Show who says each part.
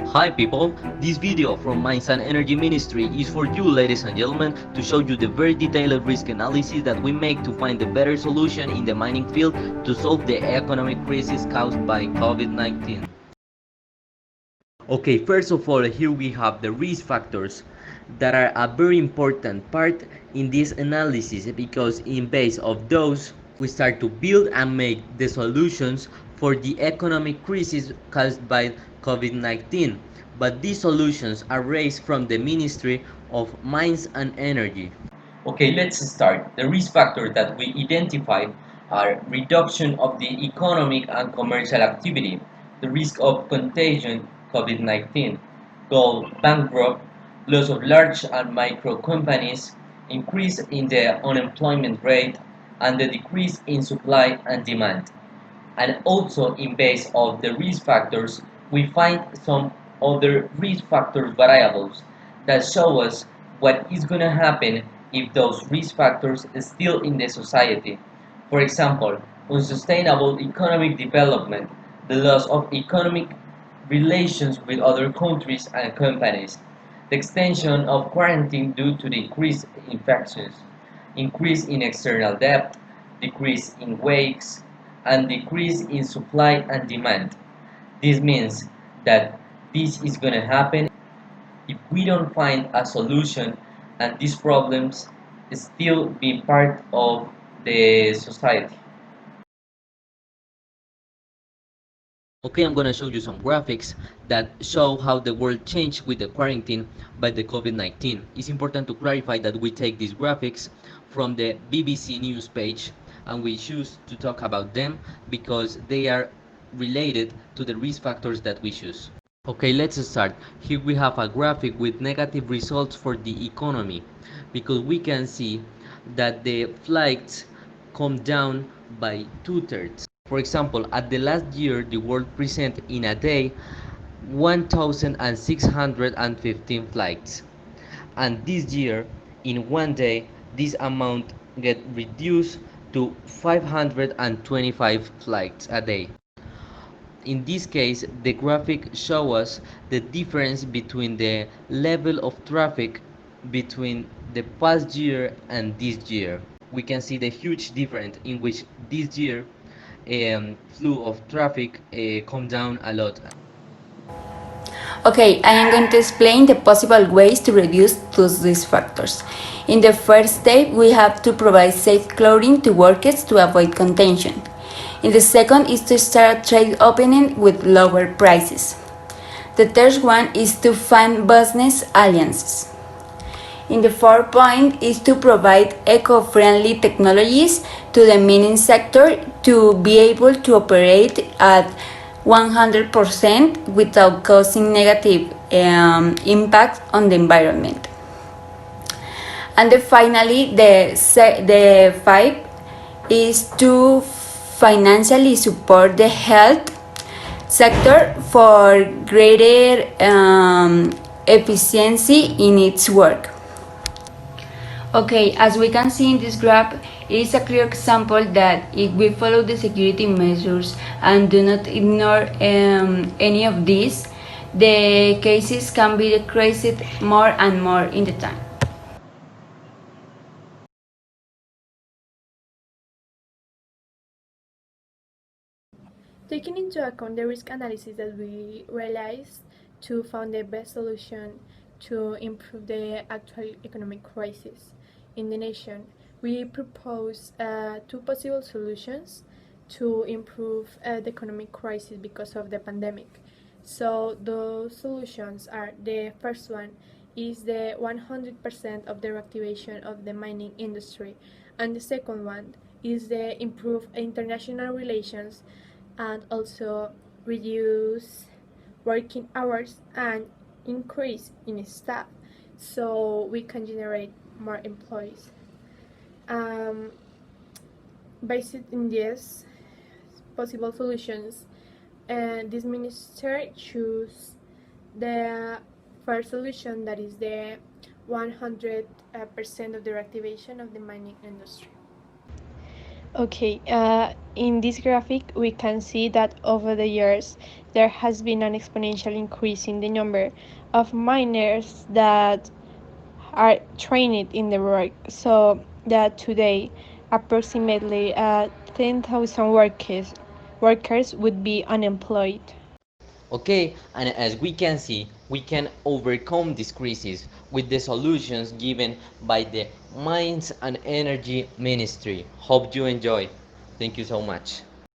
Speaker 1: Hi people, this video from Mines and Energy Ministry is for you ladies and gentlemen to show you the very detailed risk analysis that we make to find a better solution in the mining field to solve the economic crisis caused by COVID-19. Okay, first of all, here we have the risk factors that are a very important part in this analysis because in base of those we start to build and make the solutions for the economic crisis caused by COVID-19. But these solutions are raised from the Ministry of Mines and Energy. Okay, let's start. The risk factors that we identified are reduction of the economic and commercial activity, the risk of contagion, COVID-19, gold bankrupt, loss of large and micro companies, increase in the unemployment rate, and the decrease in supply and demand. And also in base of the risk factors, we find some other risk factors variables that show us what is going to happen if those risk factors are still in the society. For example, unsustainable economic development, the loss of economic relations with other countries and companies, the extension of quarantine due to the increased infections, increase in external debt, decrease in wages, and decrease in supply and demand. This means that this is going to happen if we don't find a solution and these problems still be part of the society. Okay, I'm gonna show you some graphics that show how the world changed with the quarantine by the COVID-19. It's important to clarify that we take these graphics from the BBC News page and we choose to talk about them because they are related to the risk factors that we choose. Okay, let's start. Here we have a graphic with negative results for the economy because we can see that the flights come down by two-thirds. For example, at the last year, the world presented in a day 1,615 flights. And this year, in one day, this amount get reduced to 525 flights a day. In this case, the graphic shows us the difference between the level of traffic between the past year and this year. We can see the huge difference in which this year flow of traffic come down a lot.
Speaker 2: Okay, I am going to explain the possible ways to reduce those risk factors. In the first step, we have to provide safe clothing to workers to avoid contagion. In the second is to start trade opening with lower prices. The third one is to find business alliances. In the fourth point is to provide eco-friendly technologies to the mining sector to be able to operate at 100% without causing negative impact on the environment. And then finally, the five is to financially support the health sector for greater efficiency in its work. Okay, as we can see in this graph, it is a clear example that if we follow the security measures and do not ignore any of these, the cases can be decreased more and more in the time.
Speaker 3: Taking into account the risk analysis that we realized to find the best solution to improve the actual economic crisis in the nation, we propose two possible solutions to improve the economic crisis because of the pandemic. So those solutions are: the first one is the 100% of the reactivation of the mining industry, and the second one is the improved international relations and also reduce working hours and increase in staff so we can generate more employees. Um, Based in these possible solutions, this minister choose the first solution, that is the 100% of the reactivation of the mining industry. Okay, in this graphic, we can see that over the years there has been an exponential increase in the number of miners that are trained in the work, so that today approximately 10,000 workers would be unemployed.
Speaker 1: Okay, and as we can see, we can overcome these crises with the solutions given by the Mines and Energy Ministry. Hope you enjoy. Thank you so much.